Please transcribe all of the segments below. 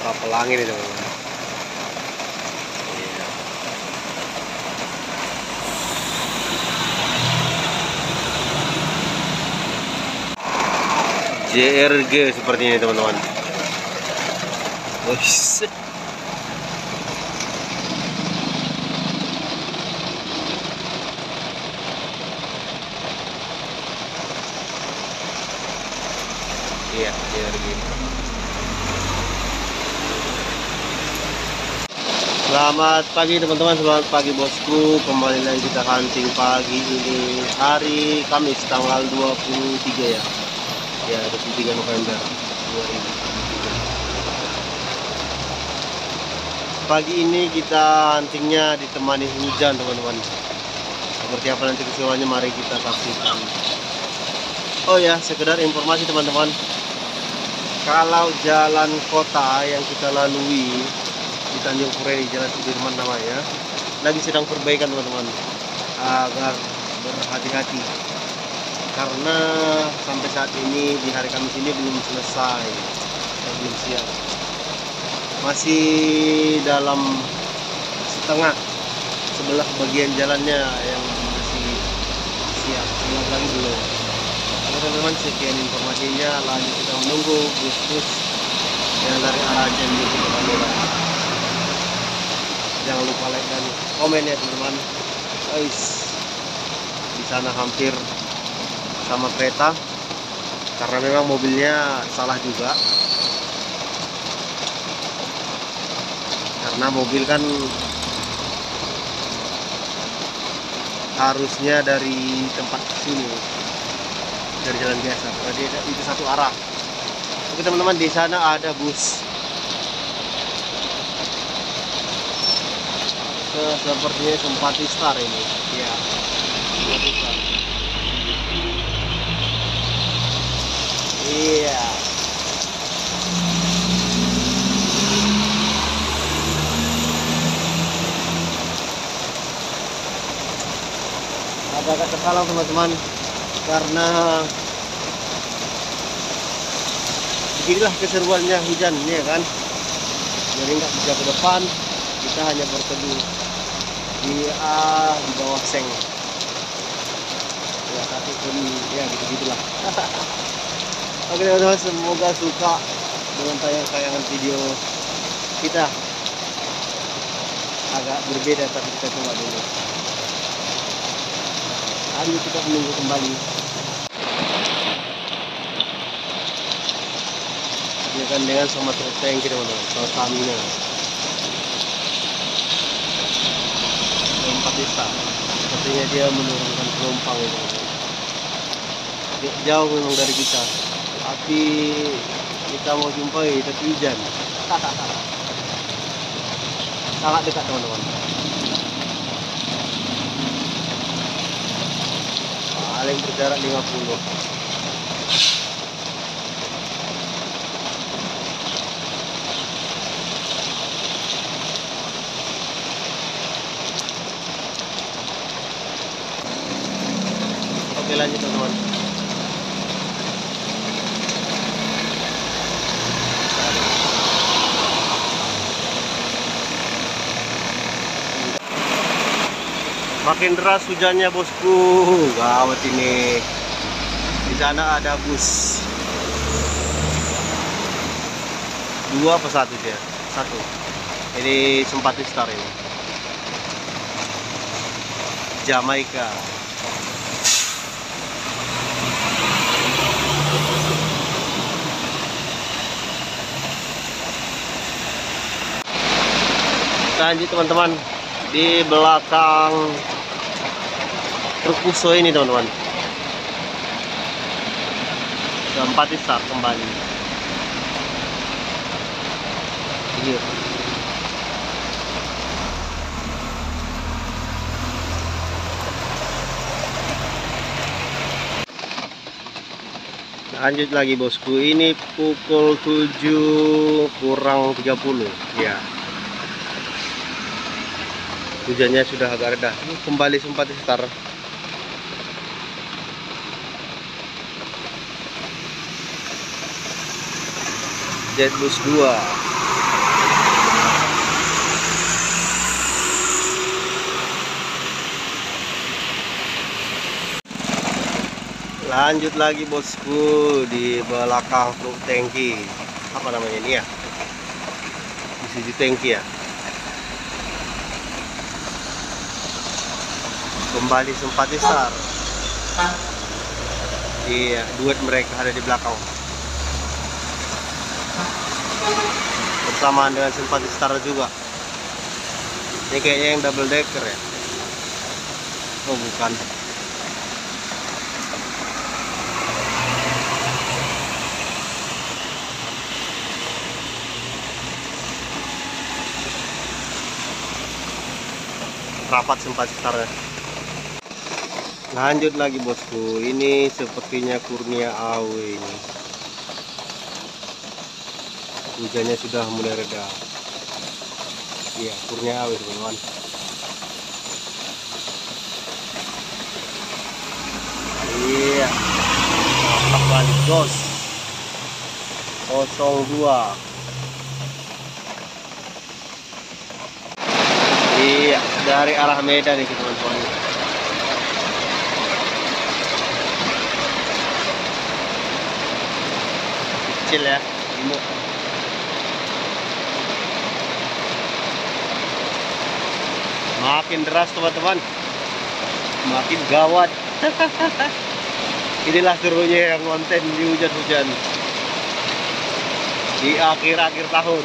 kapal angin ini teman-teman. JRG seperti ini teman-teman. Iya, JRG. Selamat pagi teman-teman, selamat pagi bosku. Kembali lagi kita hunting pagi ini hari Kamis tanggal 23 ya. Ya, 23 November 2023. Pagi ini kita huntingnya ditemani hujan teman-teman. Seperti apa nanti keseruannya, mari kita saksikan. Oh ya, sekedar informasi teman-teman, kalau jalan kota yang kita lalui di Tanjung Pureni, Jalan Sudirman namanya, lagi sedang perbaikan teman-teman, agar berhati-hati. Karena sampai saat ini di hari Kamis ini belum selesai, belum siap, masih dalam setengah, sebelah bagian jalannya yang masih siap, sebelah lagi belum. Teman-teman, sekian informasinya, lanjut kita menunggu bus-bus yang dari arah Jambi ke Madura. Jangan lupa like dan komen ya teman-teman. Di sana hampir sama kereta karena memang mobilnya salah juga, karena mobil kan harusnya dari tempat sini, dari jalan biasa, jadi itu satu arah. Oke teman-teman, di sana ada bus sepertinya Simpati Star ini ya, Simpati Star. Iya. Agak terhalang teman-teman, karena beginilah keseruannya hujan ya kan. Jadi nggak bisa ke depan, kita hanya berteduh di bawah seng. Ya tapi pun ya gitu-gitulah. Oke teman-teman, semoga suka dengan tayangan video kita. Agak berbeda tapi kita coba dulu. Lanjut kita menunggu kembali. Ini kan dengan sama truk tangki teman-teman, Pertamina. Tempat desa. Sepertinya dia menurunkan penumpang itu. Jauh memang dari kita, tapi kita mau jumpai tapi hujan. Sangat dekat teman-teman, paling berjarak 50. Oke lanjut teman-teman. Makin deras hujannya bosku, gawat ini. Di sana ada bus. 2 apa 1 dia? 1. Ini Simpati Star ini. Jamaika. Lanjut teman-teman, di belakang truk Fuso ini teman-teman, Simpati Star kembali. Iya. Lanjut lagi bosku, ini pukul 7 kurang 30 ya. Hujannya sudah agak reda. Kembali Simpati Star. Jetbus 2. Lanjut lagi bosku di belakang truk tangki. Apa namanya ini ya? Isuzu tangki ya. Kembali Simpati Star. Iya, duet mereka ada di belakang. Bersamaan dengan Simpati Star juga. Ini kayaknya yang double decker ya. Oh bukan. Rapat Simpati Star ya. Lanjut lagi bosku, ini sepertinya Kurnia AW ini. Hujannya sudah mulai reda. Iya, Kurnia AW teman-teman. Iya, mantap balik Ghost 02. Iya, dari arah Medan nih teman-teman. Kecil ya, gemuk. Makin deras teman-teman, makin gawat. Inilah serunya yang konten di hujan-hujan di akhir-akhir tahun.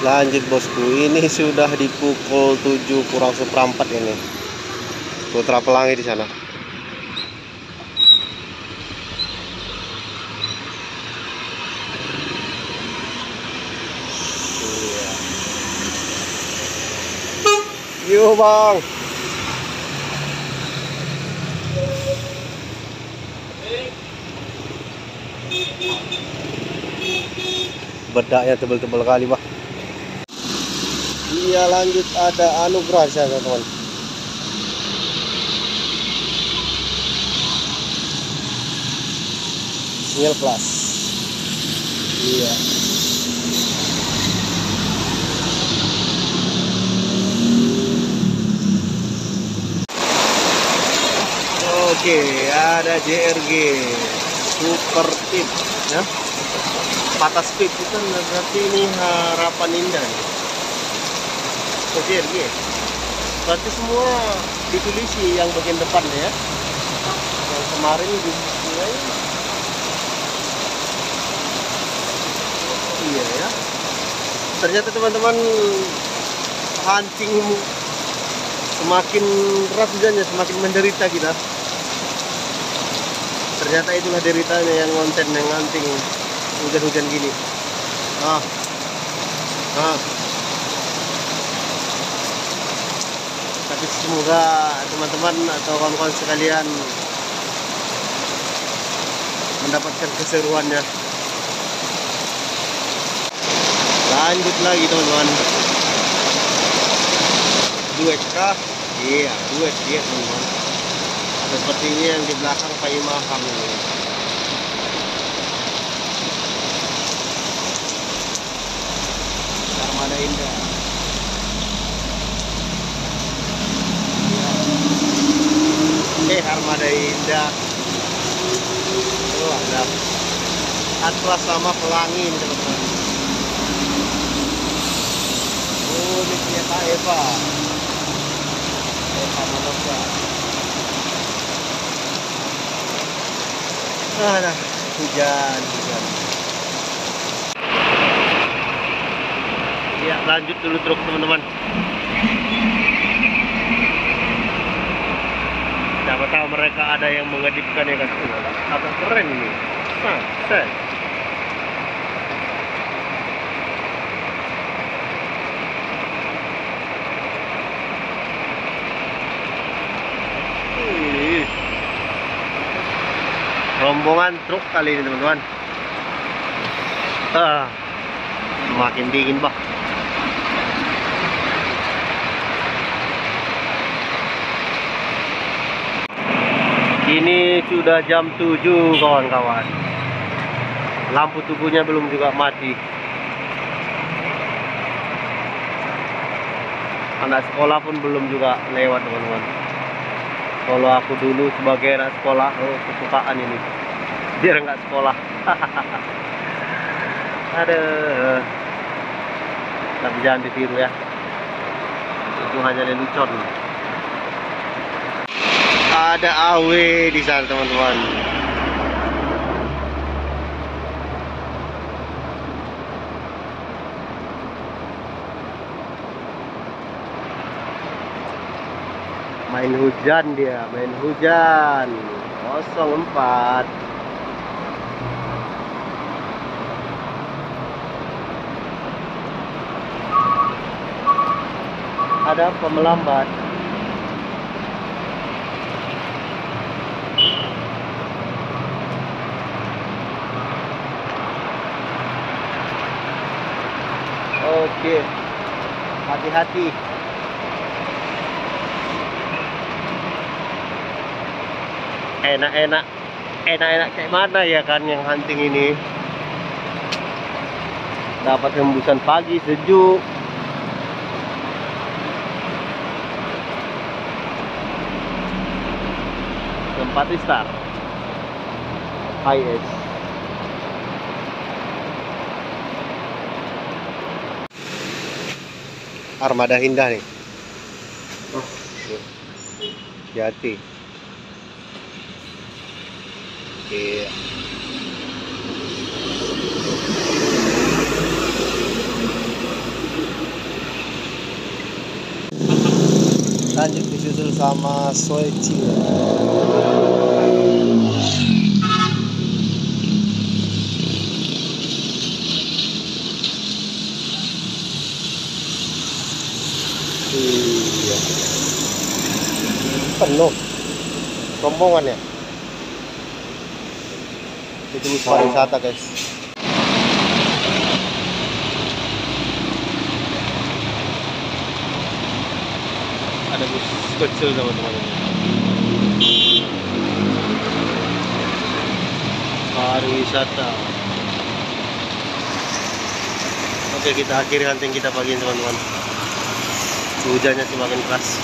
Lanjut bosku, ini sudah di pukul 7 kurang seperempat ini. Putra Pelangi di sana. Yuk bang. Bedaknya tebel-tebel kali bang. Iya lanjut ada Anugrah saya teman-teman. Sinyal plus. Iya. Oke, ada JRG Super Tip ya. Patah speed itu berarti ini Harapan Indah nih. Oh, JRG. Berarti semua ditulisi yang bagian depan ya. Yang kemarin dimulai. Iya ya. Ternyata teman-teman hunting semakin deras hujannya semakin menderita kita. Ternyata itulah deritanya yang konten yang nganting hujan-hujan gini. Tapi semoga teman-teman atau kawan-kawan sekalian mendapatkan keseruannya. Lanjut lagi teman-teman. Duet kah? Iya, duet dia teman-teman. Sepertinya yang di belakang Pak Imaham ini. Armada Indah. Armada Indah. Oh, ada Atlas sama Pelangi ini teman-teman. Oh, ini ternyata Eva Maloka. Nah, hujan. Ya, lanjut dulu truk teman-teman. Siapa tahu mereka ada yang mengedipkan ya kan. Agak keren ini. Set. Rombongan truk kali ini teman-teman. Makin dingin bah. Ini sudah jam 7 kawan-kawan. Lampu tubuhnya belum juga mati. Anak sekolah pun belum juga lewat teman-teman. Kalau aku dulu sebagai anak sekolah, kesukaan ini. Biar nggak sekolah. Aduh. Tapi jangan ditiru ya. Itu hanya lelucon. Ada AW di sana teman-teman. Main hujan dia, main hujan. 04. Ada apa melambat? Oke, hati-hati. Enak-enak kayak mana ya kan yang hunting ini? Dapat hembusan pagi sejuk. Tempat start high. Armada Indah nih. Hati-hati. Oke. Lanjut disusul sama Soichi. Iya. Penuh rombongan ya. Itu bus pariwisata guys. Ada bus kecil teman-teman. Pariwisata. Oke, kita akhiri hunting kita pagi ini teman-teman. Hujannya semakin keras.